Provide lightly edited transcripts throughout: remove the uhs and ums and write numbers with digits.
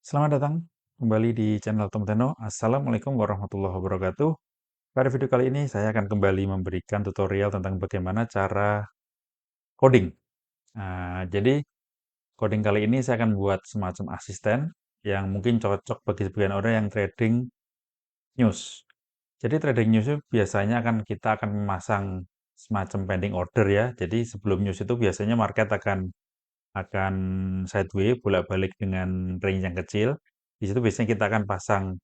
Selamat datang kembali di channel Tom Teno. Assalamualaikum warahmatullahi wabarakatuh. Pada video kali ini saya akan kembali memberikan tutorial tentang bagaimana cara coding. Jadi coding kali ini saya akan buat semacam asisten yang mungkin cocok bagi sebagian orang yang trading news. Jadi trading news itu biasanya kita akan memasang semacam pending order ya. Jadi sebelum news itu biasanya market akan sideways bolak-balik dengan range yang kecil. Di situ biasanya kita akan pasang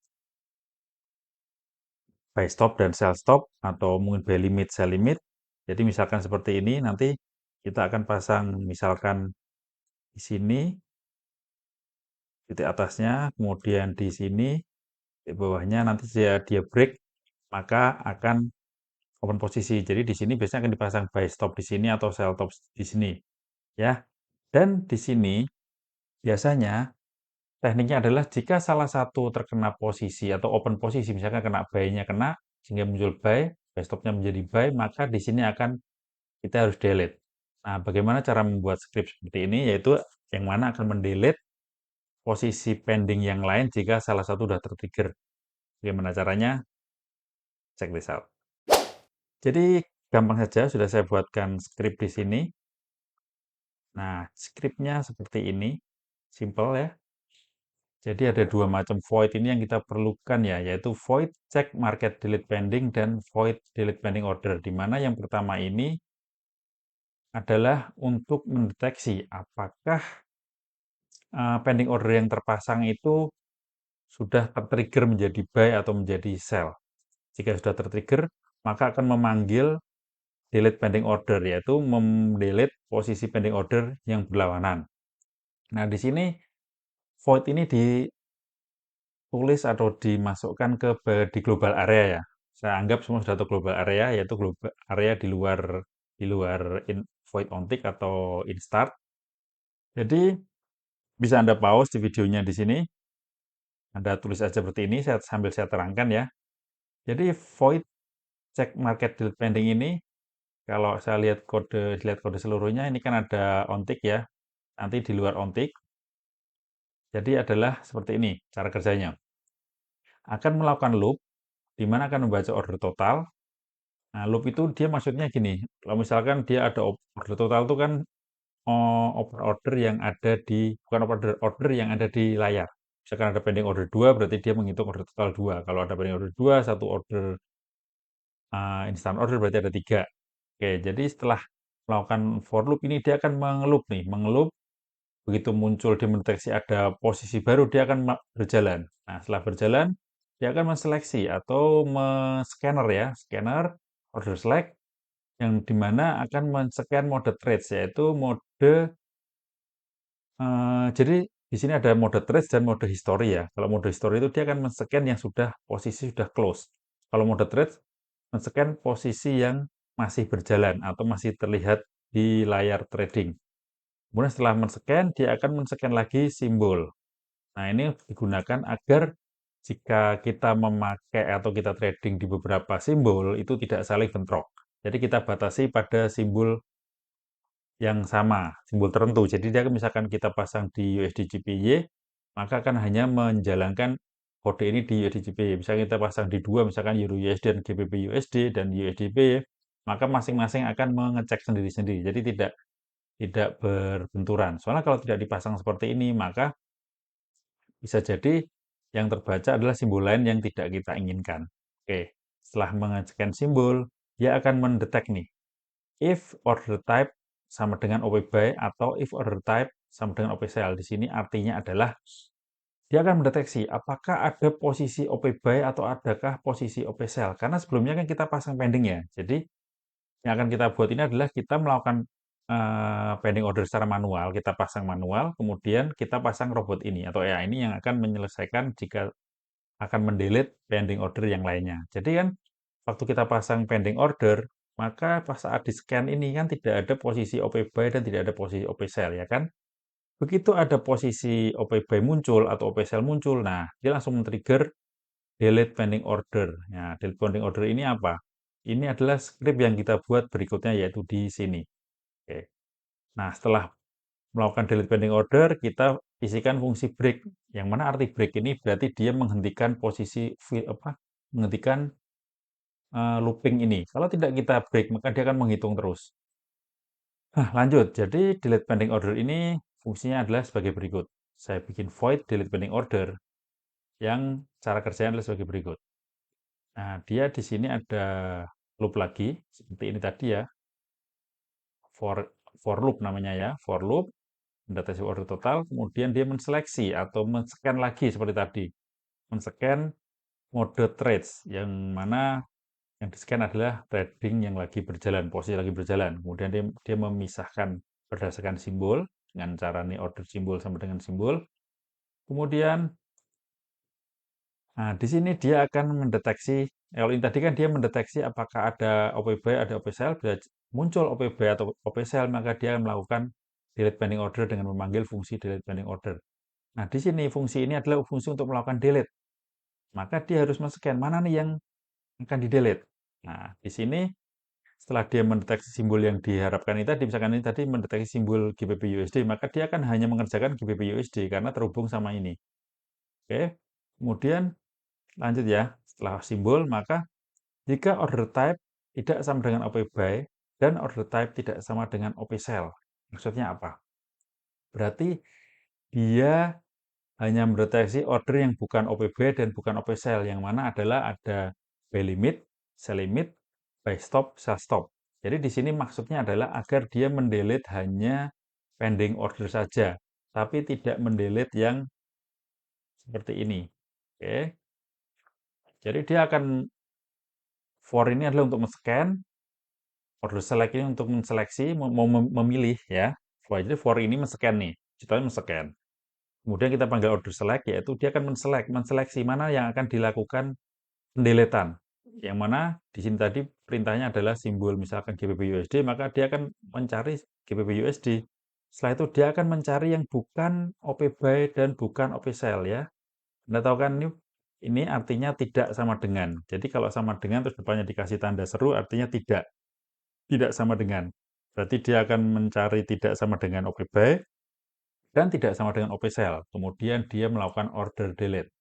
buy stop dan sell stop atau mungkin buy limit, sell limit. Jadi misalkan seperti ini, nanti kita akan pasang misalkan di sini titik atasnya, kemudian di sini di bawahnya nanti dia break maka akan open posisi. Jadi di sini biasanya akan dipasang buy stop di sini atau sell stop di sini ya. Dan di sini biasanya tekniknya adalah jika salah satu terkena posisi atau open posisi, misalkan kena buy-nya kena sehingga muncul buy stop-nya menjadi buy, maka di sini akan kita harus delete. Nah, bagaimana cara membuat script seperti ini? Yaitu yang mana akan mendelete posisi pending yang lain jika salah satu sudah tertrigger. Bagaimana caranya? Check this out. Jadi, gampang saja, sudah saya buatkan script di sini. Nah, scriptnya seperti ini. Simple ya. Jadi ada dua macam void ini yang kita perlukan ya, yaitu void check market delete pending dan void delete pending order. Di mana yang pertama ini adalah untuk mendeteksi apakah pending order yang terpasang itu sudah tertrigger menjadi buy atau menjadi sell. Jika sudah tertrigger, maka akan memanggil delete pending order, yaitu mendelete posisi pending order yang berlawanan. Nah, di sini void ini ditulis atau dimasukkan di global area ya. Saya anggap semua sudah tahu global area, yaitu global area di luar void onTick atau instart. Jadi bisa Anda pause di videonya di sini. Anda tulis aja seperti ini, sambil saya terangkan ya. Jadi void check market delete pending ini, kalau saya lihat kode seluruhnya, ini kan ada onTick ya. Nanti di luar onTick, jadi adalah seperti ini cara kerjanya. Akan melakukan loop, di mana akan membaca order total. Nah, loop itu dia maksudnya gini, kalau misalkan dia ada order total itu kan order yang ada bukan order yang ada di layar. Misalkan ada pending order 2, berarti dia menghitung order total 2. Kalau ada pending order 2, satu order instant order berarti ada 3. Oke, jadi setelah melakukan for loop ini dia akan mengelup nih, begitu muncul dia mendeteksi ada posisi baru dia akan berjalan. Nah, setelah berjalan dia akan menseleksi atau scanner ya, scanner order select yang dimana akan men-scan mode trades yaitu jadi di sini ada mode trades dan mode history ya. Kalau mode history itu dia akan men-scan yang posisi sudah close. Kalau mode trades men-scan posisi yang masih berjalan atau masih terlihat di layar trading. Kemudian setelah men-scan, dia akan men-scan lagi simbol. Nah, ini digunakan agar jika kita memakai atau kita trading di beberapa simbol, itu tidak saling bentrok. Jadi kita batasi pada simbol yang sama, simbol tertentu. Jadi dia misalkan kita pasang di USD JPY, maka akan hanya menjalankan kode ini di USD JPY. Misalnya kita pasang di dua, misalkan Euro USD dan GBP USD dan USDP, maka masing-masing akan mengecek sendiri-sendiri. Jadi tidak berbenturan. Soalnya kalau tidak dipasang seperti ini, maka bisa jadi yang terbaca adalah simbol lain yang tidak kita inginkan. Oke, setelah mengecekkan simbol, dia akan mendetek nih, if order type sama dengan OP buy atau if order type sama dengan OP sell. Di sini artinya adalah dia akan mendeteksi apakah ada posisi OP buy atau adakah posisi OP sell. Karena sebelumnya kan kita pasang pending ya. Jadi yang akan kita buat ini adalah kita melakukan pending order secara manual, kita pasang manual, kemudian kita pasang robot ini atau AI ini yang akan menyelesaikan jika akan mendelete pending order yang lainnya. Jadi kan waktu kita pasang pending order, maka pas saat di scan ini kan tidak ada posisi OP buy dan tidak ada posisi OP sell ya kan. Begitu ada posisi OP buy muncul atau OP sell muncul, nah dia langsung men-trigger delete pending order. Nah, delete pending order ini apa? Ini adalah script yang kita buat berikutnya yaitu di sini. Oke. Nah, setelah melakukan delete pending order, kita isikan fungsi break. Yang mana arti break ini berarti dia menghentikan posisi menghentikan looping ini. Kalau tidak kita break, maka dia akan menghitung terus. Nah, lanjut. Jadi delete pending order ini fungsinya adalah sebagai berikut. Saya bikin void delete pending order yang cara kerjanya adalah sebagai berikut. Nah, dia di sini ada loop lagi seperti ini tadi ya. For for loop namanya ya, for loop mendeteksi order total, kemudian dia menseleksi atau men-scan lagi seperti tadi. Men-scan mode trades yang mana yang di-scan adalah trading yang lagi berjalan, posisi lagi berjalan. Kemudian dia memisahkan berdasarkan simbol dengan cara nih order simbol sama dengan simbol. Kemudian nah, di sini dia akan mendeteksi, kalau ini tadi kan dia mendeteksi apakah ada OP buy, ada OP sell, bila muncul OP buy atau OP sell, maka dia akan melakukan delete pending order dengan memanggil fungsi delete pending order. Nah, di sini fungsi ini adalah fungsi untuk melakukan delete. Maka dia harus men-scan mana nih yang akan di-delete. Nah, di sini setelah dia mendeteksi simbol yang diharapkan ini tadi, misalkan ini tadi mendeteksi simbol GBP USD, maka dia akan hanya mengerjakan GBP USD karena terhubung sama ini. Oke, kemudian lanjut ya, setelah simbol, maka jika order type tidak sama dengan OP buy dan order type tidak sama dengan OP sell. Maksudnya apa? Berarti dia hanya mendeteksi order yang bukan OP buy dan bukan OP sell, yang mana adalah ada buy limit, sell limit, buy stop, sell stop. Jadi di sini maksudnya adalah agar dia mendelete hanya pending order saja, tapi tidak mendelete yang seperti ini. Oke. Jadi dia akan for ini adalah untuk men-scan, order select ini untuk menseleksi, mau memilih ya. Jadi for ini men-scan nih, contohnya men-scan. Kemudian kita panggil order select, yaitu dia akan menseleksi mana yang akan dilakukan pendeletan. Yang mana di sini tadi perintahnya adalah simbol misalkan GBP USD, maka dia akan mencari GBP USD. Setelah itu dia akan mencari yang bukan OP buy dan bukan OP sell ya. Anda tahu kan ini artinya tidak sama dengan. Jadi kalau sama dengan terus depannya dikasih tanda seru artinya tidak. Tidak sama dengan. Berarti dia akan mencari tidak sama dengan OP buy dan tidak sama dengan OP sell. Kemudian dia melakukan order delete.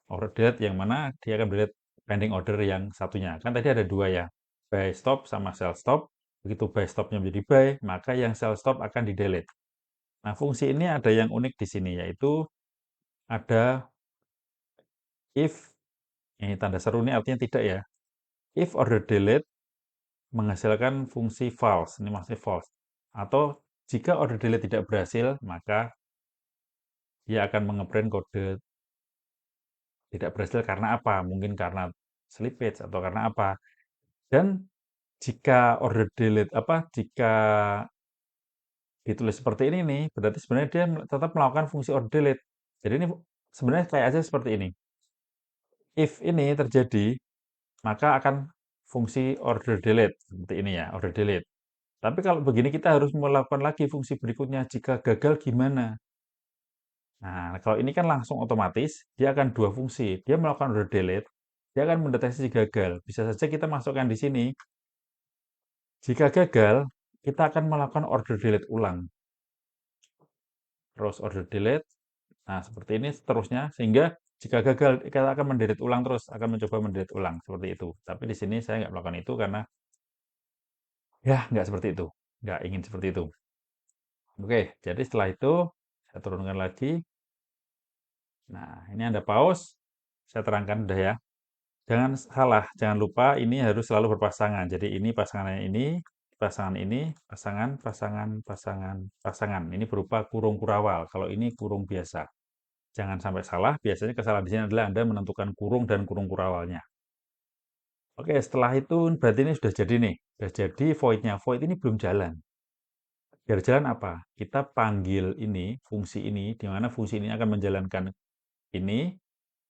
Order delete yang mana dia akan delete pending order yang satunya. Kan tadi ada dua ya, buy stop sama sell stop. Begitu buy stopnya menjadi buy, maka yang sell stop akan di delete. Nah, fungsi ini ada yang unik di sini, yaitu ada if, ini tanda seru ini artinya tidak ya. If order delete menghasilkan fungsi false, ini maksudnya false. Atau jika order delete tidak berhasil, maka dia akan mengeprint kode tidak berhasil karena apa? Mungkin karena slippage atau karena apa. Dan jika order delete jika ditulis seperti ini nih, berarti sebenarnya dia tetap melakukan fungsi order delete. Jadi ini sebenarnya kayak aja seperti ini. If ini terjadi, maka akan fungsi order delete seperti ini ya, order delete. Tapi kalau begini kita harus melakukan lagi fungsi berikutnya. Jika gagal gimana? Nah, kalau ini kan langsung otomatis, dia akan dua fungsi. Dia melakukan order delete, dia akan mendeteksi gagal. Bisa saja kita masukkan di sini. Jika gagal, kita akan melakukan order delete ulang. Terus order delete. Nah, seperti ini seterusnya. Sehingga jika gagal, kita akan mendelete ulang terus. Akan mencoba mendelete ulang. Seperti itu. Tapi di sini saya nggak melakukan itu karena ya nggak seperti itu. Nggak ingin seperti itu. Oke, jadi setelah itu saya turunkan lagi. Nah, ini ada pause. Saya terangkan udah ya. Jangan salah, jangan lupa ini harus selalu berpasangan. Jadi ini pasangannya ini, pasangan ini, pasangan, pasangan, pasangan, pasangan. Ini berupa kurung kurawal. Kalau ini kurung biasa. Jangan sampai salah. Biasanya kesalahan di sini adalah Anda menentukan kurung dan kurung kurawalnya. Oke, setelah itu berarti ini sudah jadi nih. Sudah jadi void-nya. Void ini belum jalan. Biar jalan apa? Kita panggil ini, fungsi ini, di mana fungsi ini akan menjalankan ini,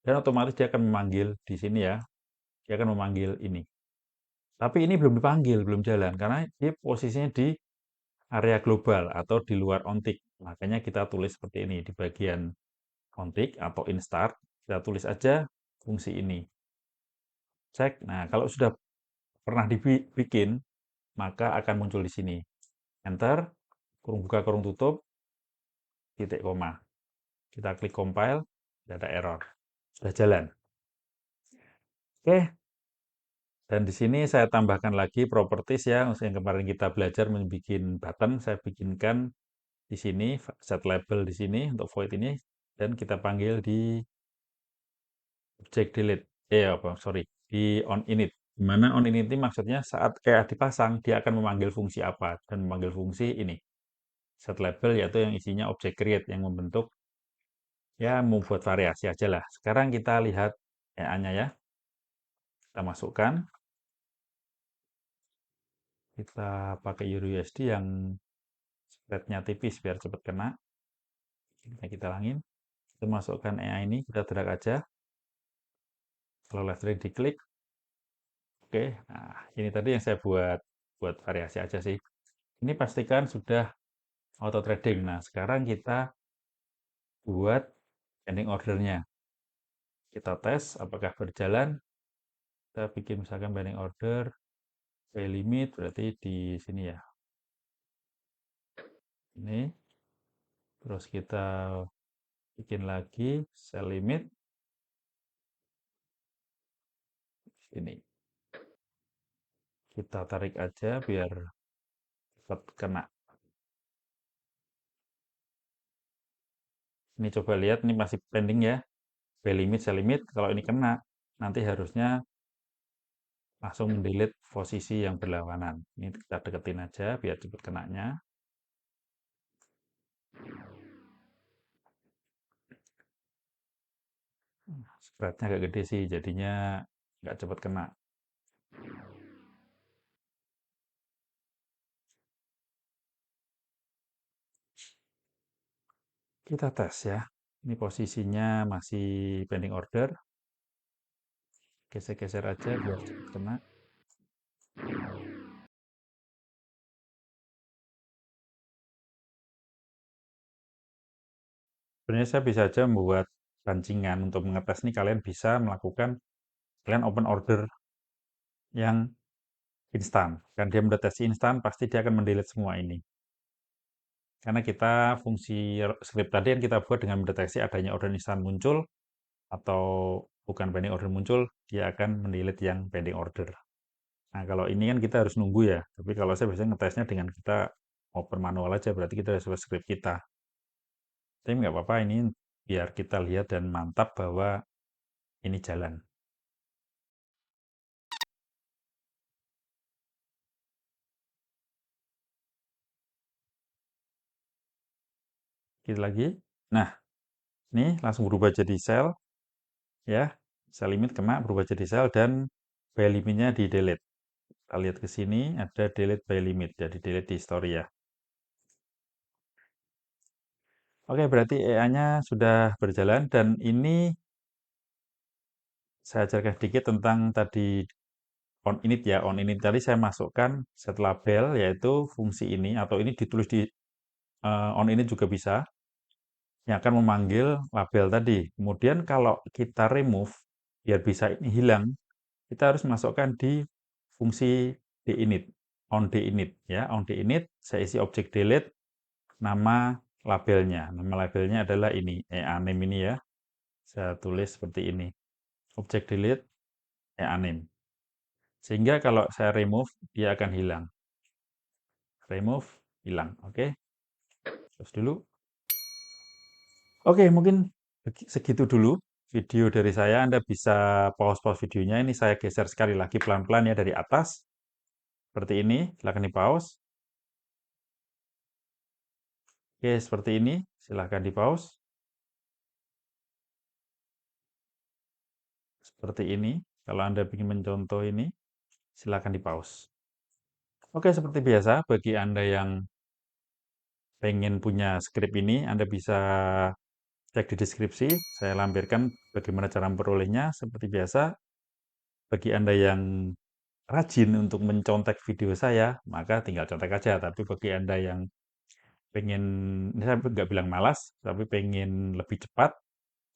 dan otomatis dia akan memanggil di sini ya. Dia akan memanggil ini. Tapi ini belum dipanggil, belum jalan, karena dia posisinya di area global atau di luar ontik. Makanya kita tulis seperti ini, di bagian ontik atau instart, kita tulis aja fungsi ini. Cek, nah kalau sudah pernah dibikin, maka akan muncul di sini. Enter, kurung buka, kurung tutup, titik koma. Kita klik compile, tidak ada error. Sudah jalan. Oke, dan di sini saya tambahkan lagi properties ya, yang kemarin kita belajar membuat button, saya bikinkan di sini, set label di sini untuk void ini, dan kita panggil di object delete. Apa, sorry, di on init. Dimana on init ini maksudnya saat kayak dipasang, dia akan memanggil fungsi apa, dan memanggil fungsi ini. Set label yaitu yang isinya object create, yang membentuk, ya membuat variasi aja lah. Sekarang kita lihat EA-nya ya. Kita masukkan. Kita pakai EuroUSD yang spreadnya tipis biar cepat kena. Kita langin. Kita masukkan EA ini, kita drag aja. Kalau left klik diklik. Oke, nah ini tadi yang saya buat variasi aja sih. Ini pastikan sudah auto trading. Nah, sekarang kita buat pending ordernya. Kita tes apakah berjalan. Kita bikin misalkan pending order, pay limit berarti di sini ya. Ini. Terus kita bikin lagi sell limit. Ini. Kita tarik aja biar cepat kena. Ini coba lihat, ini masih pending ya. Buy limit, sell limit. Kalau ini kena, nanti harusnya langsung mendelete posisi yang berlawanan. Ini kita deketin aja biar cepat kenanya. Spreadnya agak gede sih, jadinya nggak cepat kena. Kita tes ya. Ini posisinya masih pending order. Geser-geser aja biar cepat kena. Sebenarnya saya bisa aja membuat rancingan untuk mengetes nih, kalian bisa melakukan, kalian open order yang instan. Kan dia mendeteksi instan, pasti dia akan mendelete semua ini. Karena kita fungsi script tadi yang kita buat dengan mendeteksi adanya order instan muncul, atau bukan pending order muncul, dia akan mendelete yang pending order. Nah, kalau ini kan kita harus nunggu ya. Tapi kalau saya biasanya ngetesnya dengan kita open manual aja, berarti kita sesuai script kita. Tapi nggak apa-apa, ini biar kita lihat dan mantap bahwa ini jalan. Kita lagi. Nah, ini langsung berubah jadi sel. Ya, sel limit kena, berubah jadi sel, dan buy limitnya di delete. Kita lihat ke sini, ada delete buy limit. Jadi delete di history ya. Oke, berarti EA-nya sudah berjalan, dan ini saya ajarkan sedikit tentang tadi on init ya. On init tadi saya masukkan set label, yaitu fungsi ini, atau ini ditulis di on init juga bisa, yang akan memanggil label tadi. Kemudian kalau kita remove, biar bisa ini hilang, kita harus masukkan di fungsi dinit, on dinit ya. On dinit, saya isi objek delete, nama labelnya. Nama labelnya adalah ini, EA name ini ya. Saya tulis seperti ini. Objek delete, EA name. Sehingga kalau saya remove, dia akan hilang. Remove, hilang. Oke. Terus dulu. Oke, mungkin segitu dulu video dari saya. Anda bisa pause-pause videonya. Ini saya geser sekali lagi pelan-pelan ya dari atas. Seperti ini. Silahkan di-pause. Oke, seperti ini. Silahkan di-pause. Seperti ini. Kalau Anda ingin mencontoh ini, silahkan di-pause. Oke, seperti biasa, bagi Anda yang pengen punya script ini, Anda bisa cek di deskripsi. Saya lampirkan bagaimana cara memperolehnya. Seperti biasa, bagi Anda yang rajin untuk mencontek video saya, maka tinggal contek aja. Tapi bagi Anda yang pengen, ini saya nggak bilang malas, tapi pengen lebih cepat,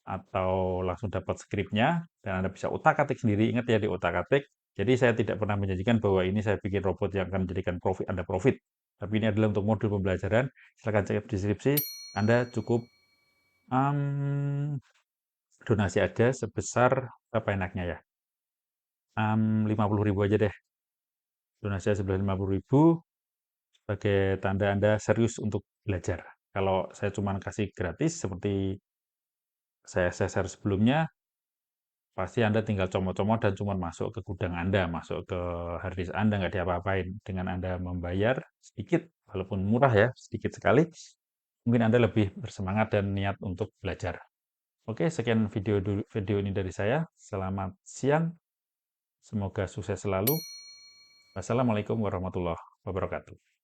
atau langsung dapat skripnya, dan Anda bisa utak-atik sendiri. Ingat ya, di utak-atik. Jadi saya tidak pernah menjanjikan bahwa ini saya bikin robot yang akan menjadikan profit Anda profit. Tapi ini adalah untuk modul pembelajaran. Silahkan cek deskripsi. Anda cukup donasi aja sebesar apa enaknya ya. 50.000 aja deh. Donasi sebesar 50.000 sebagai tanda Anda serius untuk belajar. Kalau saya cuma kasih gratis seperti saya share sebelumnya, pasti Anda tinggal comot-comot dan cuma masuk ke gudang Anda, masuk ke harddisk Anda, nggak diapa-apain. Dengan Anda membayar sedikit, walaupun murah ya, sedikit sekali, mungkin Anda lebih bersemangat dan niat untuk belajar. Oke, sekian video ini dari saya. Selamat siang, semoga sukses selalu. Wassalamualaikum warahmatullahi wabarakatuh.